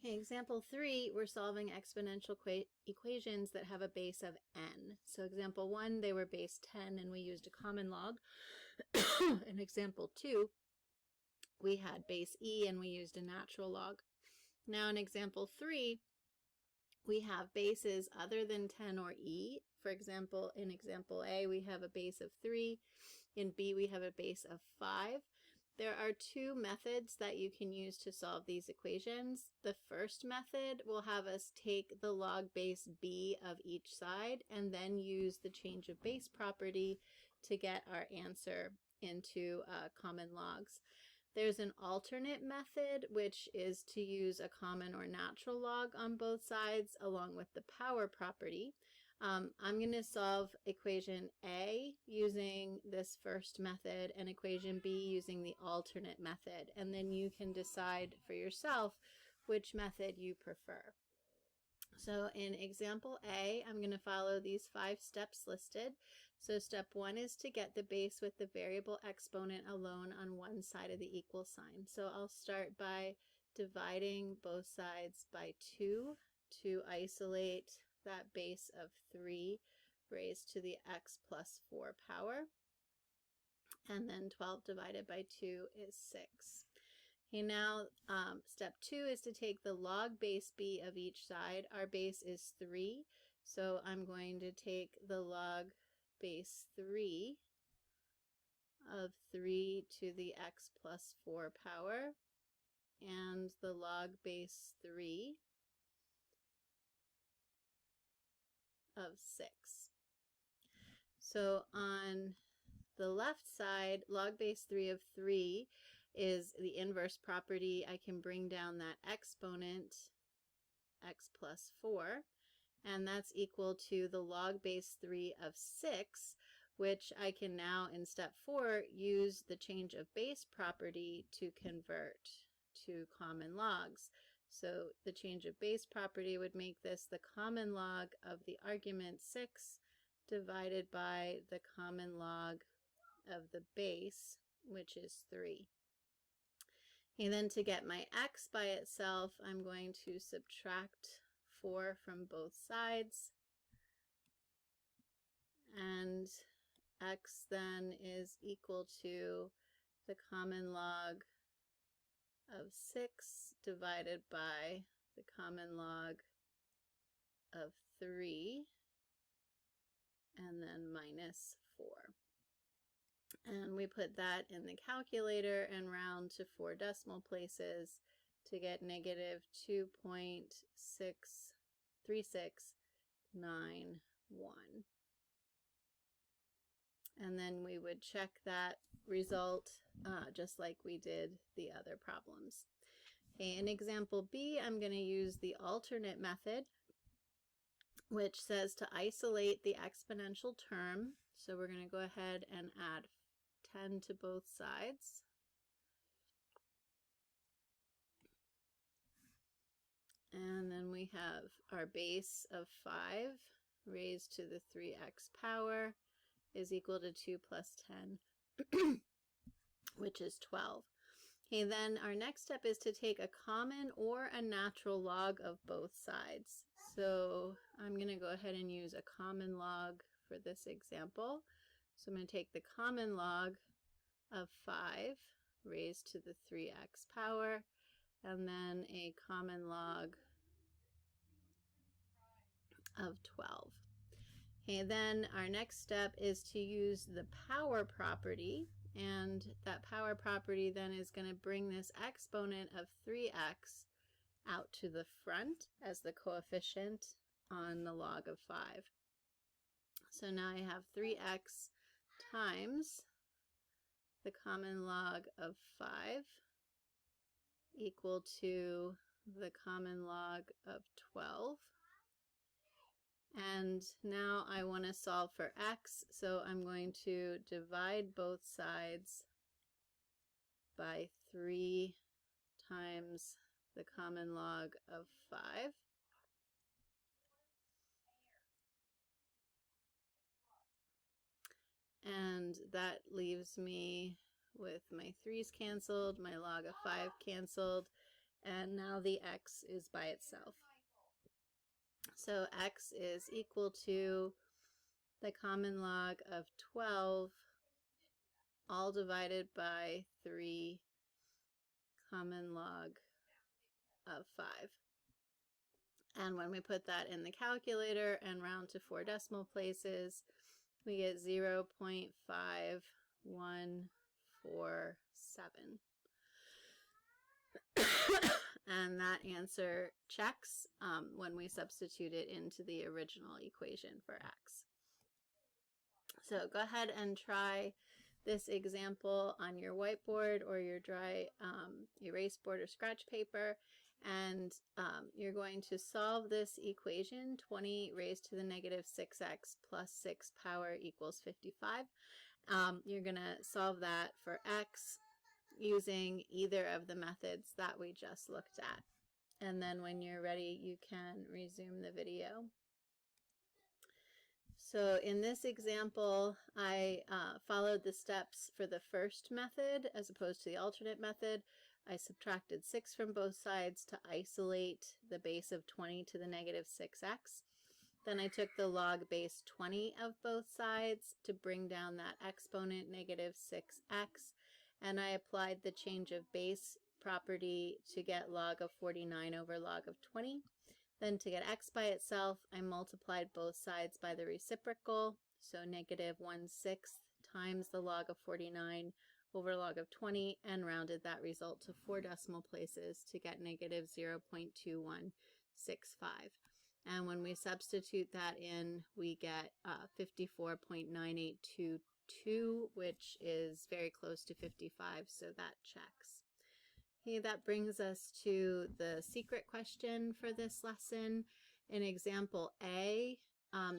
Okay, example 3, we're solving exponential equations that have a base of n. So example 1, they were base 10 and we used a common log. In example 2, we had base e and we used a natural log. Now in example 3, we have bases other than 10 or e. For example, in example A, we have a base of 3. In B, we have a base of 5. There are two methods that you can use to solve these equations. The first method will have us take the log base b of each side and then use the change of base property to get our answer into common logs. There's an alternate method, which is to use a common or natural log on both sides along with the power property. I'm going to solve equation A using this first method and equation B using the alternate method, and then you can decide for yourself which method you prefer. So in example A, I'm going to follow these 5 steps listed. So step 1 is to get the base with the variable exponent alone on one side of the equal sign. So I'll start by dividing both sides by 2 to isolate that base of 3 raised to the x plus 4 power. And then 12 divided by 2 is 6. Okay, now step 2 is to take the log base b of each side. Our base is 3, so I'm going to take the log base 3 of 3 to the x plus 4 power and the log base 3 of 6. So on the left side, log base 3 of 3 is the inverse property. I can bring down that exponent, x plus 4, and that's equal to the log base 3 of 6, which I can now, in step 4, use the change of base property to convert to common logs. So the change of base property would make this the common log of the argument 6 divided by the common log of the base, which is 3. And then to get my x by itself, I'm going to subtract 4 from both sides. And x then is equal to the common log of 6 divided by the common log of 3, and then minus 4. And we put that in the calculator and round to 4 decimal places to get negative 2.63691. And then we would check that result just like we did the other problems. Okay, in example B, I'm going to use the alternate method, which says to isolate the exponential term. So we're going to go ahead and add 10 to both sides. And then we have our base of 5 raised to the 3x power is equal to 2 plus 10, which is 12. Okay, then our next step is to take a common or a natural log of both sides. So I'm going to go ahead and use a common log for this example. So I'm going to take the common log of 5 raised to the 3x power, and then a common log of 12. Okay, then our next step is to use the power property, and that power property then is going to bring this exponent of 3x out to the front as the coefficient on the log of 5. So now I have 3x times the common log of 5 equal to the common log of 12. And now I want to solve for x, so I'm going to divide both sides by 3 times the common log of 5. And that leaves me with my 3's canceled, my log of 5 canceled, and now the x is by itself. So x is equal to the common log of 12 all divided by 3 common log of 5. And when we put that in the calculator and round to 4 decimal places, we get 0.5147. And that answer checks when we substitute it into the original equation for x. So go ahead and try this example on your whiteboard or your dry erase board or scratch paper, and you're going to solve this equation, 20 raised to the negative 6x plus 6 power equals 55. You're going to solve that for x using either of the methods that we just looked at. And then when you're ready, you can resume the video. So in this example, I followed the steps for the first method as opposed to the alternate method. I subtracted 6 from both sides to isolate the base of 20 to the negative 6x. Then I took the log base 20 of both sides to bring down that exponent negative 6x, and I applied the change of base property to get log of 49 over log of 20. Then to get x by itself, I multiplied both sides by the reciprocal, so negative 1/6 times the log of 49 over log of 20, and rounded that result to 4 decimal places to get negative 0.2165. And when we substitute that in, we get 54.9822, which is very close to 55, so that checks. Okay, that brings us to the secret question for this lesson. In example A,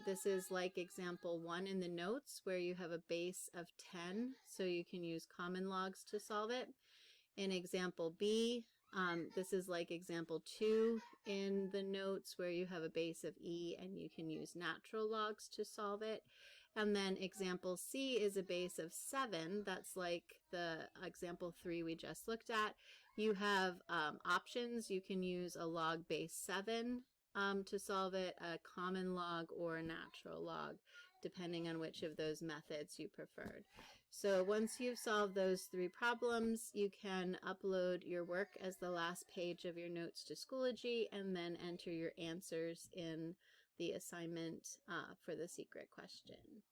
this is like example 1 in the notes where you have a base of 10, so you can use common logs to solve it. In example B, this is like example 2 in the notes where you have a base of e and you can use natural logs to solve it. And then example C is a base of 7. That's like the example 3 we just looked at. You have options. You can use a log base 7 to solve it, a common log, or a natural log, depending on which of those methods you preferred. So once you've solved those 3 problems, you can upload your work as the last page of your notes to Schoology and then enter your answers in the assignment for the secret question.